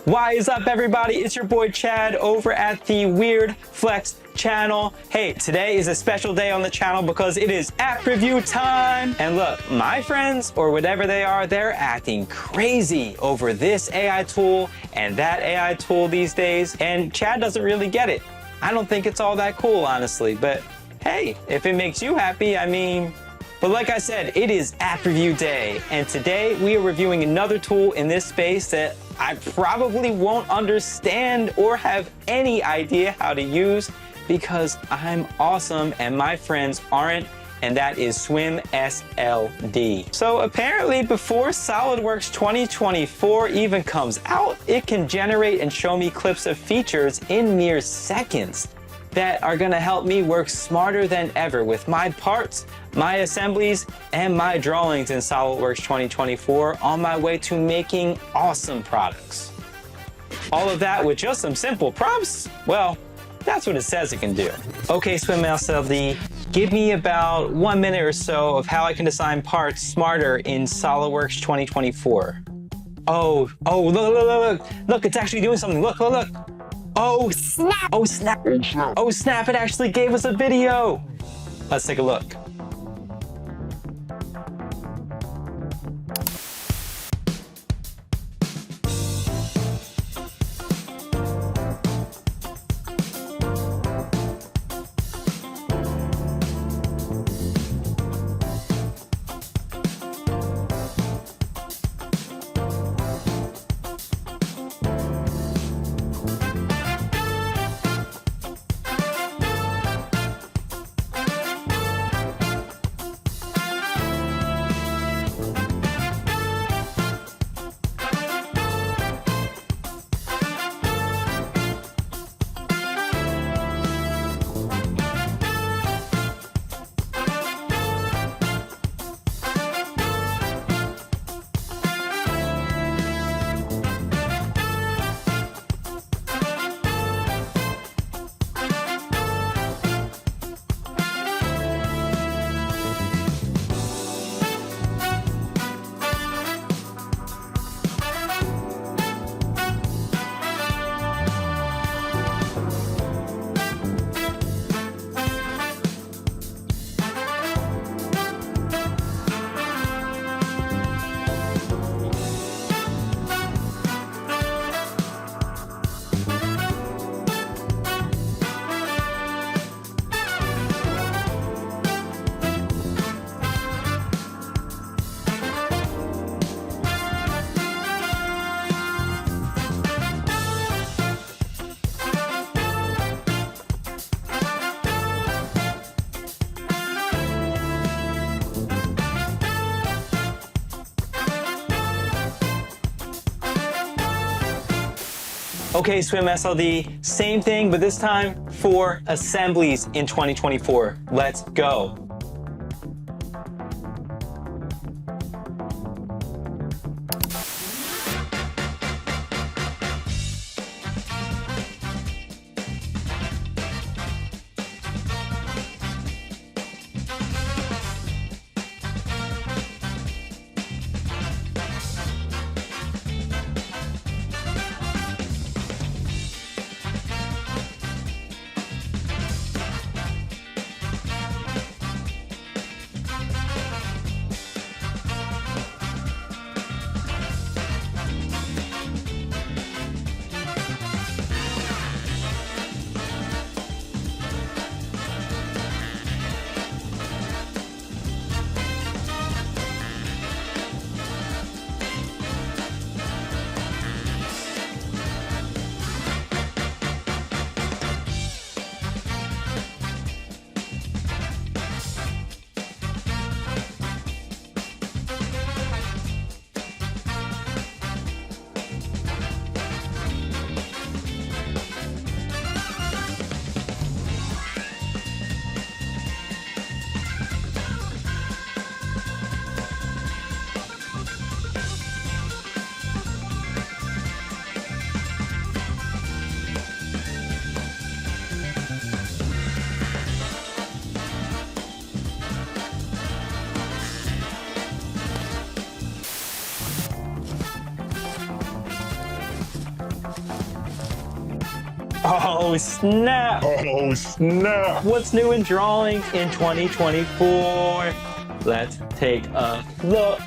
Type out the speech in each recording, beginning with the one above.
Why is up, everybody? It's your boy Chad over at the Weird Flex channel. Hey, today is a special day on the channel because it is app review time. And look, my friends, or whatever they are, they're acting crazy over this AI tool and that AI tool these days. And Chad doesn't really get it. I don't think it's all that cool, honestly. But hey, if it makes you happy, I mean... But like I said, it is app review day. And today we are reviewing another tool in this space that I probably won't understand or have any idea how to use because I'm awesome and my friends aren't, and that is Swim SLD. So apparently before SOLIDWORKS 2024 even comes out, it can generate and show me clips of features in mere seconds that are gonna help me work smarter than ever with my parts, my assemblies, and my drawings in SOLIDWORKS 2024 on my way to making awesome products. All of that with just some simple prompts? Well, that's what it says it can do. Okay, Swim SLD, give me about 1 minute or so of how I can design parts smarter in SOLIDWORKS 2024. Look, it's actually doing something. Look. Oh snap, it actually gave us a video. Let's take a look. Okay, Swim SLD, same thing, but this time for assemblies in 2024. Let's go. Oh, snap. Oh, snap. What's new in drawing in 2024? Let's take a look.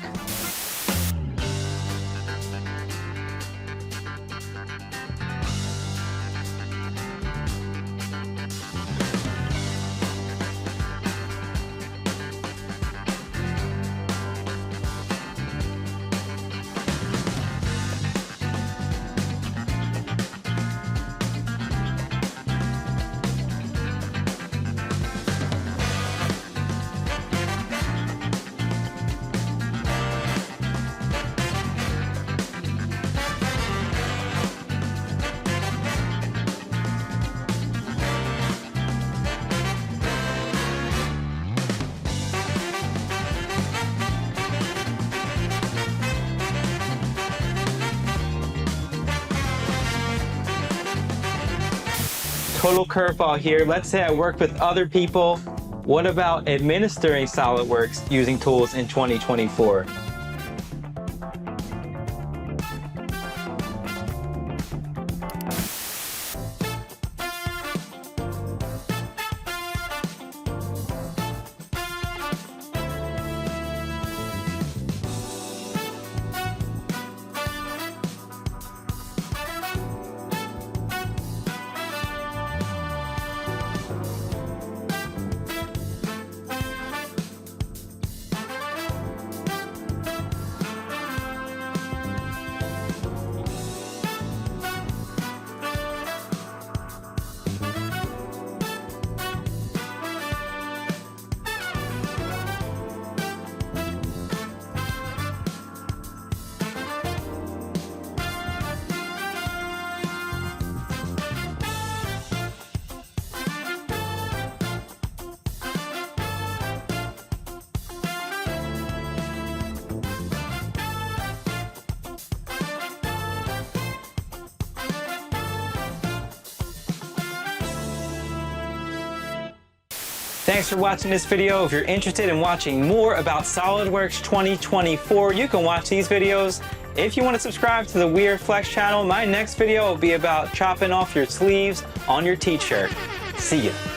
Total curveball here. Let's say I work with other people. What about administering SOLIDWORKS using tools in 2024? Thanks for watching this video. If you're interested in watching more about SOLIDWORKS 2024, you can watch these videos. If you want to subscribe to the Weird Flex channel, my next video will be about chopping off your sleeves on your t-shirt. See ya.